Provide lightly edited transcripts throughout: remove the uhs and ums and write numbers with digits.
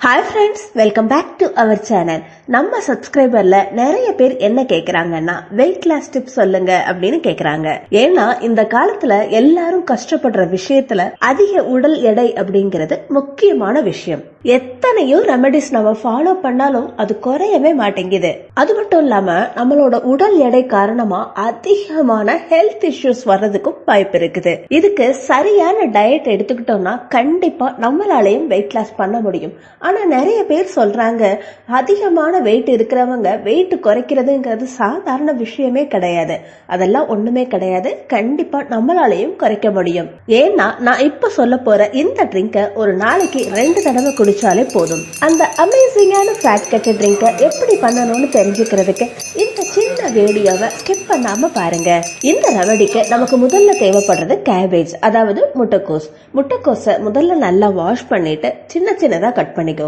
Hi friends, welcome back to our channel. நம்ம சப்ஸ்கிரைபர்ல நிறைய பேர் என்ன கேக்குறாங்கன்னா, வெயிட் லாஸ் டிப்ஸ் சொல்லுங்க அப்படின்னு கேக்குறாங்க. ஏன்னா இந்த காலத்துல எல்லாரும் கஷ்டப்படுற விஷயத்துல அதிக உடல் எடை அப்படிங்கறது முக்கியமான விஷயம். எத்தனையோ ரெமெடிஸ் நம்ம ஃபாலோ பண்ணாலும் அது குறையவே மாட்டேங்குது. அது மட்டும் இல்லாம நம்மளோட உடல் எடை காரணமா அதிகமான ஹெல்த் இஷ்யூஸ் வர்றதுக்கும் வாய்ப்பு இருக்குது. இதுக்கு சரியான டயட் எடுத்துக்கிட்டோம்னா கண்டிப்பா நம்மளாலையும் வெயிட் லாஸ் பண்ண முடியும். ஆனா நிறைய பேர் சொல்றாங்க, அதிகமான வெயிட் இருக்கிறவங்க வெயிட் குறைக்கிறதுங்கிறது சாதாரண விஷயமே கிடையாது, அதெல்லாம் ஒண்ணுமே கிடையாது, கண்டிப்பா நம்மளாலையும் குறைக்க முடியும். ஏன்னா நான் இப்ப சொல்ல போற இந்த ட்ரிங்க ஒரு நாளைக்கு 2 தடவை குடிச்சாலே போதும். அந்த அமேசிங்கான ஃபேட் கட் ட்ரிங்க எப்படி பண்ணணும்னு தெரிஞ்சுக்கிறதுக்கு இந்த சின்ன வீடியோவை ஸ்கிப் பண்ணாம பாருங்க. இந்த ரெமடிக்கு நமக்கு முதல்ல தேவைப்படுறது கேபேஜ், அதாவது முட்டைக்கோஸ். முட்டைக்கோஸை முதல்ல நல்லா வாஷ் பண்ணிட்டு சின்ன சின்னதா கட் பண்ணிக்கோங்க.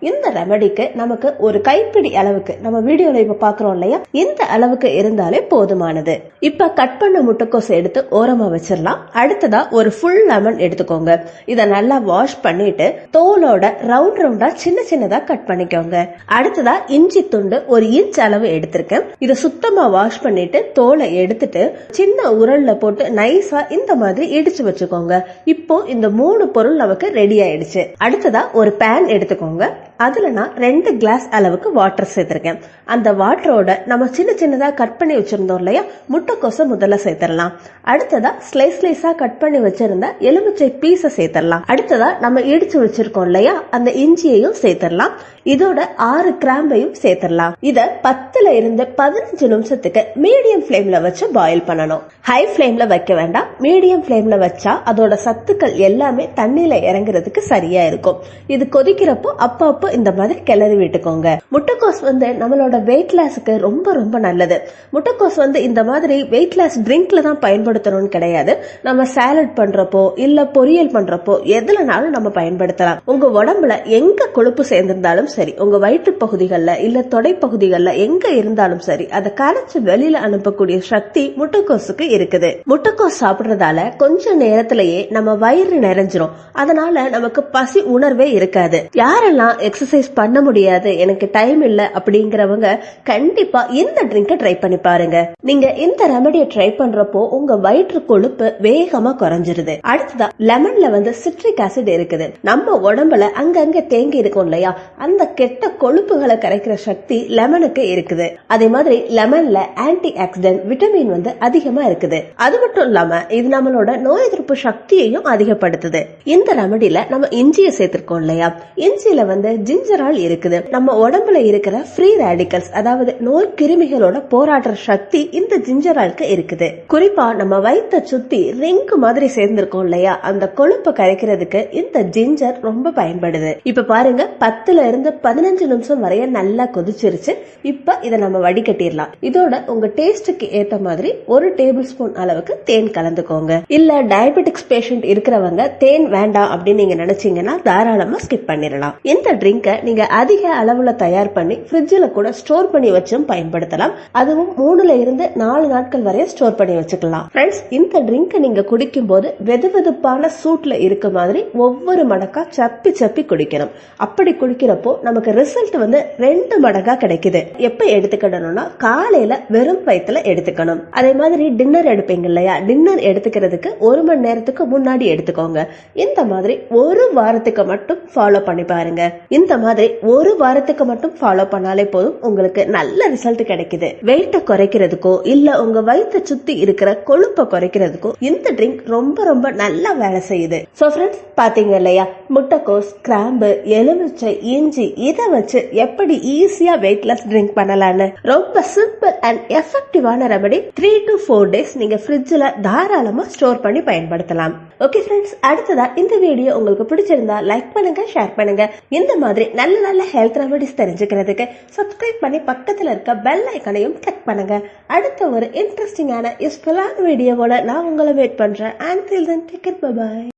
இந்த ரெமடிக்கு நமக்கு ஒரு கைப்பிடி அளவுக்கு, நம்ம வீடியோல இப்ப பாக்குறோம் இல்லையா, இந்த அளவுக்கு இருந்தாலே போதுமானது. இப்ப கட் பண்ண முட்டைக்கோஸ் எடுத்து ஓரமா வச்சிடலாம். அடுத்ததா ஒரு ஃபுல் லெமன் எடுத்துக்கோங்க. இத நல்லா வாஷ் பண்ணிட்டு தோலோட ரவுண்ட் ரவுண்டா சின்ன சின்னதா கட் பண்ணிக்கோங்க. அடுத்ததா இஞ்சி துண்டு 1 இன்ச் அளவு எடுத்திருக்கேன். இத சுத்தமா வாஷ் பண்ணிட்டு தோலை எடுத்துட்டு சின்ன உரல்ல போட்டு நைஸா இந்த மாதிரி இடிச்சு வச்சுக்கோங்க. இப்போ இந்த 3 பொருள் நமக்கு ரெடி ஆயிடுச்சு. அடுத்ததா ஒரு பேன் எடுத்துக்கோங்க. அதுல நான் 2 கிளாஸ் அளவுக்கு வாட்டர் சேர்த்திருக்கேன். அந்த வாட்டரோட நம்ம சின்ன சின்னதா கட் பண்ணி வச்சிருந்தோம் இல்லையா முட்டைக்கோசை முதல்ல சேர்த்திடலாம். அடுத்ததா ஸ்லைஸா கட் பண்ணி வச்சிருந்த எலுமிச்சை பீஸை சேர்த்திடலாம். அடுத்ததா நம்ம இடிச்சு வச்சிருக்கோம் இல்லையா அந்த இஞ்சியையும் சேர்த்திடலாம். இதோட 6 கிராம்பையும் சேர்த்திடலாம். இத 10ல இருந்து 15 நிமிஷத்துக்கு மீடியம் ஃபிளேம்ல வச்சு பாயில் பண்ணணும். ஹை ஃபிளேம்ல வைக்க வேண்டாம், மீடியம் ஃபிளேம்ல வச்சா அதோட சத்துக்கள் எல்லாமே தண்ணியில இறங்குறதுக்கு சரியா இருக்கும். இது கொதிக்கிறப்போ அப்பப்போ இந்த மாதிரி கிளறி விட்டுக்கோங்க. முட்டைக்கோஸ் நம்மளோட வெயிட் லாஸ்க்கு ரொம்ப ரொம்ப நல்லது. முட்டைக்கோஸ் இந்த மாதிரி வெயிட் லாஸ் ட்ரிங்க்ல தான் பயன்படுத்தணும்னு கிடையாது. நம்ம சாலட் பண்றப்போ இல்ல பொரியல் பண்றப்போ எதுலனாலும் நம்ம பயன்படுத்தலாம். உங்க உடம்புல எங்க கொழுப்பு சேர்ந்திருந்தாலும் சரி, உங்க வயிற்று பகுதிகள்ல இல்ல தொடை பகுதிகள்ல எங்க இருந்தாலும் சரி, அதை கரைச்சு வெளியில அனுப்பக்கூடிய சக்தி முட்டைக்கோஸுக்கு இருக்குது. முட்டைக்கோஸ் சாப்பிடுறதால கொஞ்ச நேரத்திலேயே நம்ம வயிறு நிறைஞ்சிரும். அதனால நமக்கு பசி உணர்வே இருக்காது. யாரெல்லாம் எக்ஸசைஸ் பண்ண முடியாது, எனக்கு டைம் இல்ல அப்படிங்கிறவங்க கண்டிப்பா இந்த ட்ரிங்கை ட்ரை பண்ணி பாருங்க. நீங்க இந்த ரெமடியை ட்ரை பண்றப்போ உங்க வயிற்று கொழுப்பு வேகமா குறைஞ்சிருது. அடுத்ததா லெமன்ல சிட்ரிக் ஆசிட் இருக்குது. நம்ம உடம்புல அங்கங்க தேங்கி இருக்கும் இல்லையா, அந்த கெட்ட கொழுப்புகளை கரைக்கிற சக்தி லெமனுக்கு இருக்குது. அதே மாதிரி லெமன்ல ஆன்டி ஆக்சிடென்ட் விட்டமின் அதிகமா இருக்குது. அது மட்டும் இல்லாம இது நம்மளோட நோய் எதிர்ப்பு சக்தியையும் அதிகப்படுத்துது. இந்த ரெமடியில நம்ம இஞ்சியை சேர்த்திருக்கோம் இல்லையா, இஞ்சியில ஜிஞ்சரால் இருக்குது. நம்ம உடம்புல இருக்கிற ஃப்ரீ ரேடிக்கல்ஸ், அதாவது நோய் கிருமிகளோட போராடுற சக்தி இந்த ஜிஞ்சராலுக்கு இருக்குது. குறிப்பா நம்ம வயிற்ற சுத்தி ரிங் மாதிரி சேர்ந்திருக்கோம் இல்லையா, அந்த கொழுப்பை கரைக்கிறதுக்கு இந்த ஜிஞ்சர் ரொம்ப பயன்படுது. இப்ப பாருங்க, 10ல இருந்து 15 நிமிஷம் வரைய நல்லா கொதிச்சிருச்சு. இப்ப இதை நம்ம வடிகட்டிடலாம். இதோட உங்க டேஸ்டுக்கு ஏத்த மாதிரி 1 டேபிள் ஸ்பூன் அளவுக்கு தேன் கலந்துக்கோங்க. இல்ல டயபெட்டிக்ஸ் பேஷண்ட் இருக்கிறவங்க தேன் வேண்டாம் அப்படின்னு நீங்க நினைச்சீங்கன்னா தாராளமா ஸ்கிப் பண்ணிடலாம். இந்த ட்ரிங்க நீங்க அதிக அளவுல தயார் பண்ணி ஃப்ரிட்ஜ்ல கூட ஸ்டோர் பண்ணி வச்சும் பயன்படுத்தலாம். அதுவும் 3ல இருந்து 4 நாட்கள் வரை ஸ்டோர் பண்ணி வச்சுக்கலாம். ஃப்ரெண்ட்ஸ், இந்த ட்ரிங்க நீங்க குடிக்கும் போது வெதுவெதுப்பான சூட்ல இருக்க மாதிரி ஒவ்வொரு மடக்கா சப்பி சப்பி குடிக்கணும். அப்படி குடிக்கிறப்போ நமக்கு ரிசல்ட் 2 மடங்கா கிடைக்குது. எப்ப எடுத்துக்கணும்னா காலையில வெறும் வயிற்றுல எடுத்துக்கணும். அதே மாதிரி டின்னர் எடுப்பீங்க இல்லையா, டின்னர் எடுத்துக்கிறதுக்கு 1 மணி நேரத்துக்கு முன்னாடி எடுத்துக்கோங்க. இந்த மாதிரி 1 வாரத்துக்கு மட்டும் ஃபாலோ பண்ணி பாருங்க. இந்த மாதிரி 1 வாரத்துக்கு மட்டும் ஃபாலோ பண்ணாலே போதும், உங்களுக்கு நல்ல ரிசல்ட் கிடைக்குது. வெயிட்ட குறைக்கிறதுக்கோ இல்ல உங்க வயிற்ற சுத்தி இருக்கிற கொழுப்பை குறைக்கிறதுக்கோ இந்த ட்ரிங்க் ரொம்ப ரொம்ப நல்லா வேலை செய்யுது. சோ ஃப்ரெண்ட்ஸ், பாத்தீங்க இல்லையா, முட்டைக்கோஸ், கிராம்பு, எலுமிச்சை, இஞ்சி இதை வச்சு எப்படி ஈஸியா வெயிட் லாஸ் ட்ரிங்க் பண்ணலாம்னு. ரொம்ப simple and எஃபெக்டிவான remedy. 3 to 4 days நீங்க ஃப்ரிட்ஜ்ல தாராளமா ஸ்டோர் பண்ணி பயன்படுத்தலாம். ஓகே ஃப்ரெண்ட்ஸ், அடுத்ததா இந்த வீடியோ உங்களுக்கு பிடிச்சிருந்தா லைக் பண்ணுங்க, ஷேர் பண்ணுங்க. இந்த மாதிரி நல்ல நல்ல ஹெல்த் ரெமடிஸ் தெரிஞ்சுக்கிறதுக்கு சப்ஸ்கிரைப் பண்ணி பக்கத்துல இருக்க பெல் ஐகானையும் கிளிக் பண்ணுங்க. அடுத்த ஒரு இன்ட்ரெஸ்டிங்கான யூஸ்ஃபுல்லான வீடியோவோட நான் உங்களை வெயிட் பண்றேன். Until then, take it, bye bye.